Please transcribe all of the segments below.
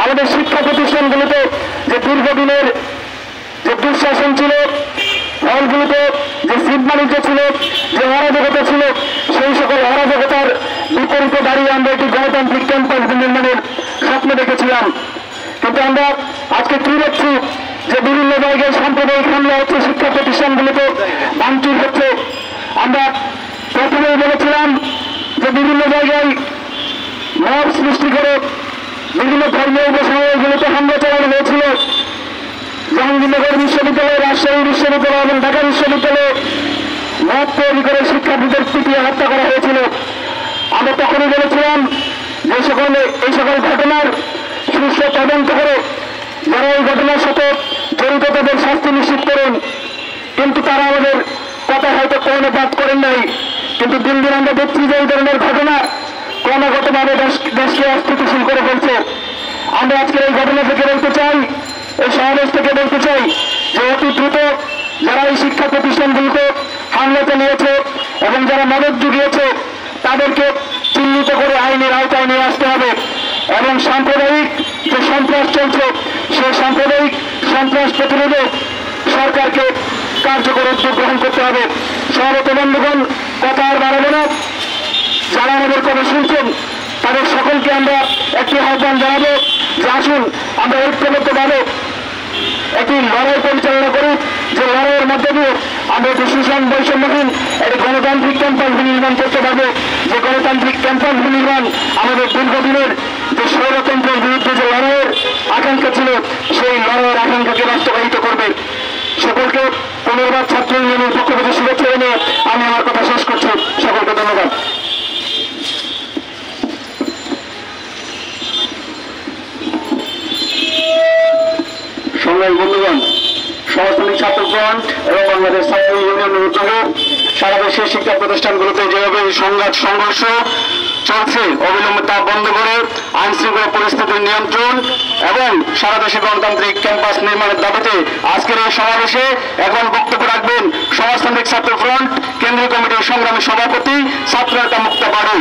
আমাদের শিক্ষা প্রতিষ্ঠানগুলোতে যে দীর্ঘদিনের যে দুঃশাসন ছিল, হলগুলোতে যে সিট বাণিজ্য ছিল, যে অরাজকতা ছিল, সেই সকল অরাজকতার বিপরীতে দাঁড়িয়ে আমরা একটি গণতান্ত্রিক ক্যাম্পাস নির্মাণের স্বপ্ন দেখেছিলাম। কিন্তু আমরা আজকে কি দেখছি যে বিভিন্ন জায়গায় সাম্প্রদায়িক হামলা হচ্ছে, শিক্ষা প্রতিষ্ঠানগুলোতে ভাঙচুর হচ্ছে। আমরা প্রথমেই বলেছিলাম যে বিভিন্ন জায়গায় মব সৃষ্টি করে বিভিন্ন ধর্মীয় উপাসনালয়গুলোতে হামলা চালানো হয়েছিল। জাহাঙ্গীরনগর বিশ্ববিদ্যালয়, রাজশাহী বিশ্ববিদ্যালয় এবং ঢাকা বিশ্ববিদ্যালয়ে মদ তৈরি করে শিক্ষার্থীদের পিটিয়ে হত্যা করা হয়েছিল। আমরা তখনই বলেছিলাম যে এই সকল ঘটনার সুষ্ঠু তদন্ত করে যারা এই ঘটনার সাথে জড়িত তাদের শাস্তি নিশ্চিত করুন। কিন্তু তারা আমাদের কথা হয়তো কর্ণপাত করেন নাই। কিন্তু দিন দিন আমরা দেখছি যে এই ধরনের ঘটনা ক্রমাগতভাবে দেশকে অস্থিতিশীল করে ফেলছে। আমরা আজকে এই ঘটনা থেকে বলতে চাই, এই সমাবেশ থেকে বলতে চাই যে অতি দ্রুত যারা এই শিক্ষা প্রতিষ্ঠানগুলিতে হামলা চালিয়েছে এবং যারা মদত জুগিয়েছে তাদেরকে চিহ্নিত করে আইনের আওতায় নিয়ে আসতে হবে এবং সাম্প্রদায়িক যে সন্ত্রাস চলছে সেই সাম্প্রদায়িক সন্ত্রাস প্রতিরোধে সরকারকে কার্যকর উদ্যোগ গ্রহণ করতে হবে। সভাপতি বন্ধুগণ, কথা আর বাড়াবো না। যারা আমাদের কথা শুনছেন তাদের সকলকে আমরা একটি আহ্বান জানাবো যে আসুন আমরা ঐক্যবদ্ধভাবে একটি লড়াই পরিচালনা করি, যে লড়াইয়ের মধ্যে দিয়ে আমরা একটি সুষম বৈষম্যহীন একটি গণতান্ত্রিক ক্যাম্পাস নির্মাণ করতে পারবো। যে গণতান্ত্রিক ক্যাম্পাস নির্মাণ আমাদের দীর্ঘদিনের যে স্বৈরতন্ত্রের বিরুদ্ধে যে লড়াইয়ের আকাঙ্ক্ষা ছিল সেই লড়াইয়ের আকাঙ্ক্ষাকে বাস্তবায়িত করবে। সকলকে পুনর্বার ছাত্র ইউনিয়নের পক্ষ থেকে শুভেচ্ছা জানিয়ে আমি আমার কথা শেষ করছি। সকলকে ধন্যবাদ। সংগ্রামী বন্ধুগণ, সমাজতান্ত্রিক ছাত্র ফ্রন্ট এবং বাংলাদেশ ছাত্র ইউনিয়নের উদ্যোগে সারা দেশের শিক্ষা প্রতিষ্ঠানগুলোতে যেভাবে সংঘাত সংঘর্ষ চলছে অবিলম্বে তা বন্ধ করে আইন শৃঙ্খলা পরিস্থিতির নিয়ন্ত্রণ এবং সারা দেশে গণতান্ত্রিক ক্যাম্পাস নির্মাণের দাবিতে আজকের এই সমাবেশে এখন বক্তব্য রাখবেন সমাজতান্ত্রিক ছাত্র ফ্রন্ট কেন্দ্রীয় কমিটির সংগ্রামী সভাপতি ছাত্রনেতা মুক্তা বাড়ি।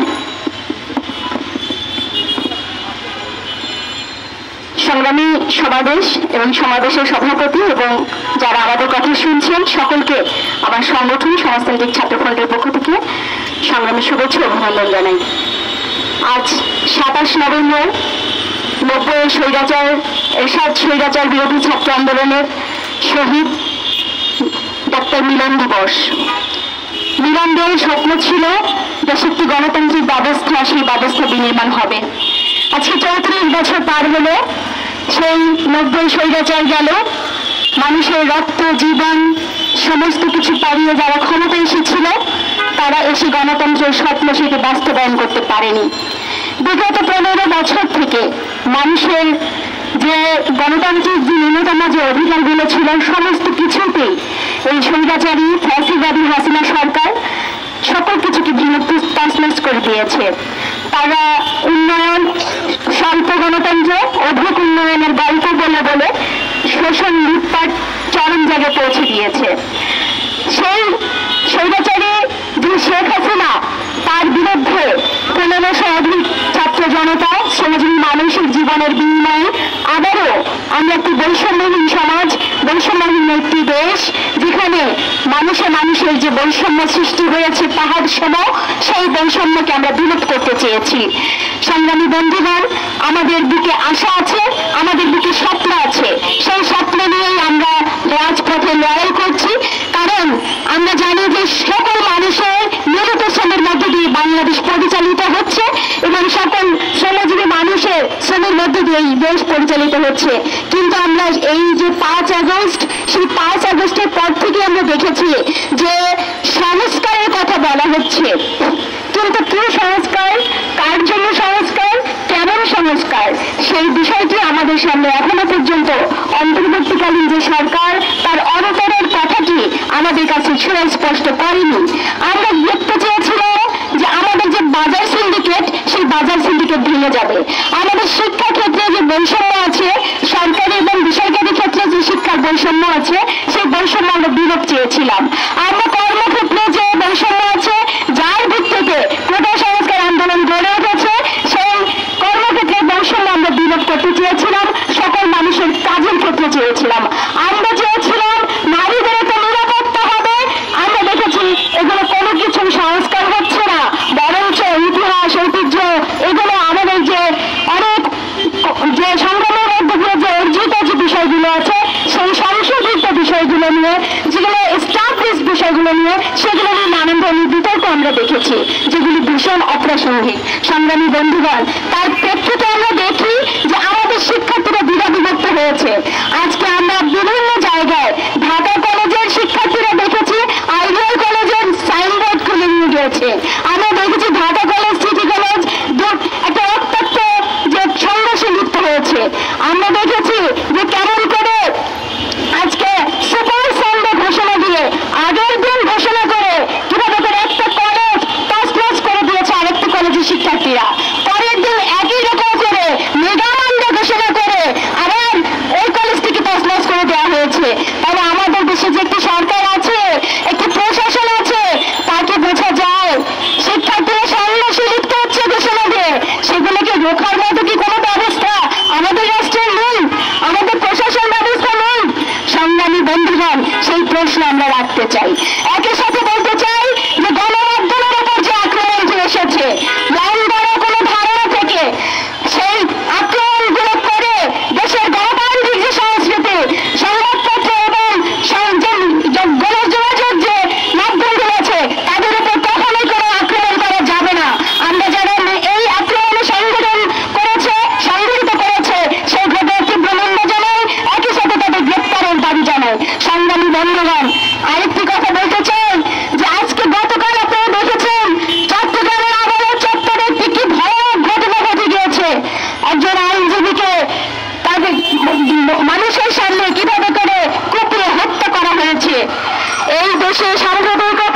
সংগ্রামী সমাবেশ এবং সমাবেশের সভাপতি এবং যারা আমাদের কথা শুনছেন সকলকে আমার সংগঠন সমাজতান্ত্রিক ছাত্র ফ্রন্টের পক্ষ থেকে সংগ্রামী শুভেচ্ছা অভিনন্দন জানাই। আজ 27 নভেম্বর 90 স্বৈরাচার বিরোধী ছাত্র আন্দোলনের শহীদ ডক্টর মিলন দিবস। মিলন দেয়ের স্বপ্ন ছিল দেশে একটি গণতান্ত্রিক ব্যবস্থা, সেই ব্যবস্থা বিনির্মাণ হবে। আজকে 34 বছর পার হলো, সেই 90 স্বৈরাচার গেল, মানুষের রক্ত জীবন সমস্ত কিছু পাড়িয়ে যারা ক্ষমতা এসেছিল তারা এসে গণতন্ত্রের স্বপ্ন সেটি বাস্তবায়ন করতে পারেনি। বিগত 15 বছর থেকে মানুষের যে গণতান্ত্রিক যে ন্যূনতম যে অধিকারগুলো ছিল সমস্ত কিছুতেই এই স্বৈরাচারী ফ্যাসিবাদী হাসিনা সরকার সকল কিছুকে তছনছ করে দিয়েছে। তারা উন্নয়ন, স্বল্প গণতন্ত্র, অধিক উন্নয়নের গল্প বলে বলে শোষণ লুটপাট চরম জায়গায় পৌঁছে দিয়েছে। সেই স্বৈরাচারী যে শেখ হাসিনা তার বিরুদ্ধে 1500 অধিক ছাত্র জনতা সমাজের মানুষের জীবনের বিনিময়ে আবারও আমরা একটি বৈষম্যহীন সমাজ, বৈষম্যহীন একটি দেশ যেখানে মানুষের যে বৈষম্য সৃষ্টি হয়েছে পাহাড় সম, সেই বৈষম্যকে আমরা বিলোপ করতে চেয়েছি। সংগ্রামী বন্ধুগণ, আমাদের বুকে আশা আছে, আমাদের বুকে স্বপ্ন আছে। সেই স্বপ্ন নিয়েই আমরা রাজপথে লড়াই করছি, কারণ আমরা জানি যে সকল মানুষের নিয়মিত শ্রমের মধ্যে দিয়ে বাংলাদেশ পরিচালিত হচ্ছে এবং সকল শ্রমজীবী মানুষের শ্রমের মধ্যে দিয়ে এই দেশ পরিচালিত হচ্ছে। কিন্তু আমরা এই যে 5 আগস্ট, সেই 5 আগস্টের পর থেকে আমরা দেখেছি যে সংস্কারের কথা বলা হচ্ছে, কিন্তু কি সংস্কার, কার জন্য সংস্কার, কেমন সংস্কার, সেই বিষয়টি আমাদের সামনে এখনো পর্যন্ত অন্তর্বর্তীকালীন যে সরকার তার অবতরণের কথাটি আমাদের কাছে সুস্পষ্ট করেনি। আমরা দেখতে চেয়েছিলাম যে আমাদের যে বাজার সিন্ডিকেট, সেই বাজার সিন্ডিকেট ভেঙে যাবে। আমাদের শিক্ষা ক্ষেত্রে যে বৈষম্য আছে, সরকারি এবং বেসরকারি ক্ষেত্রে যে শিক্ষার বৈষম্য আছে, সেই বৈষম্য আমরা বিলোপ চেয়েছিলাম। আমরা কর্মক্ষেত্রে যে বৈষম্য আছে, যার ভিত্তিতে কোটা সংস্কার আন্দোলন গড়ে উঠেছে, সেই কর্মক্ষেত্রে বৈষম্য আমরা বিলোপ করতে চেয়েছিলাম। যে সংগ্রামের মধ্যে দিয়ে যে অর্জিত যে বিষয়গুলো আছে সেই সংশোধিত বিষয়গুলো নিয়ে, যেগুলো এস্টাবলিশ বিষয়গুলো নিয়ে, সেগুলো নিয়ে নানান ধরনের বিতর্ক আমরা দেখেছি, যেগুলি ভীষণ অপ্রাসঙ্গিক। সংগ্রামী বন্ধুগণ, তার প্রেক্ষিতে আমরা দেখি যে আমাদের শিক্ষার্থীরা দ্বিধাবিভক্ত হয়েছে। আজকে আমরা বিভিন্ন জায়গায় ঢাকা কলেজের শিক্ষার্থীরা দেখেছি আইডিয়াল কলেজের সাইনবোর্ড খুলে নিয়ে গিয়েছে। আমরা দেখেছি ঢাকা কলেজ, সিটি কলেজ একটা রক্তাক্ত যে সংঘর্ষে লিপ্ত হয়েছে। আমরা দেখেছি যে কেমন করে আজকে সুপার সানডে ঘোষণা দিয়ে আগের দিন ঘোষণা করে কিভাবে করে একটা কলেজ তছনছ করে দিয়েছে আরেকটা কলেজের শিক্ষার্থীরা, পরের দিন একই রকম করে মেগা মানডে ঘোষণা করে আবার ওই কলেজটিকে তছনছ করে দেওয়া হয়েছে। তাহলে আমাদের দেশে যে একটি সরকার আছে, একটি প্রশাসন আছে, তাকে বোঝা যায় শিক্ষার্থীরা সংঘর্ষে লিপ্ত হচ্ছে ঘোষণা দিয়ে সেগুলোকে রোখার মতো কি কোনো ব্যবস্থা আমাদের রাষ্ট্রের নেই, আমাদের প্রশাসন ব্যবস্থা নেই? সংগ্রামী বন্ধুগণ, সেই প্রশ্ন আমরা রাখতে চাই। একই সাথে বলতে চাই যে গণমাধ্যমের উপর যে আক্রমণটি এসেছে, লন্ডনের কোনো ধারণা থেকে সেই আক্রমণগুলো করে দেশের গণতান্ত্রিক যে সংস্কৃতি, সংবাদপত্র এবং গণযোগাযোগ যে মাধ্যমগুলো আছে তাদের উপর কখনোই কোনো আক্রমণ করা যাবে না। আমরা যারা এই আক্রমণে সংগঠিত করেছে সেই ঘটনার তীব্র নিন্দা জানাই, একই সাথে তাদের গ্রেপ্তারের দাবি জানাই। সংগ্রামী বন্ধুগণ, আরেকটি কথা বলতে চাই যে আজকে গতকাল আপনারা দেখেছেন চট্টগ্রামের আদালত চত্বরে একটি কি ভয়ানক ঘটনা ঘটে গিয়েছে। একজন আইনজীবীকে তাদের মানুষের সামনে কিভাবে করে কুপিয়ে হত্যা করা হয়েছে। এই দেশে সাংবাদিকতা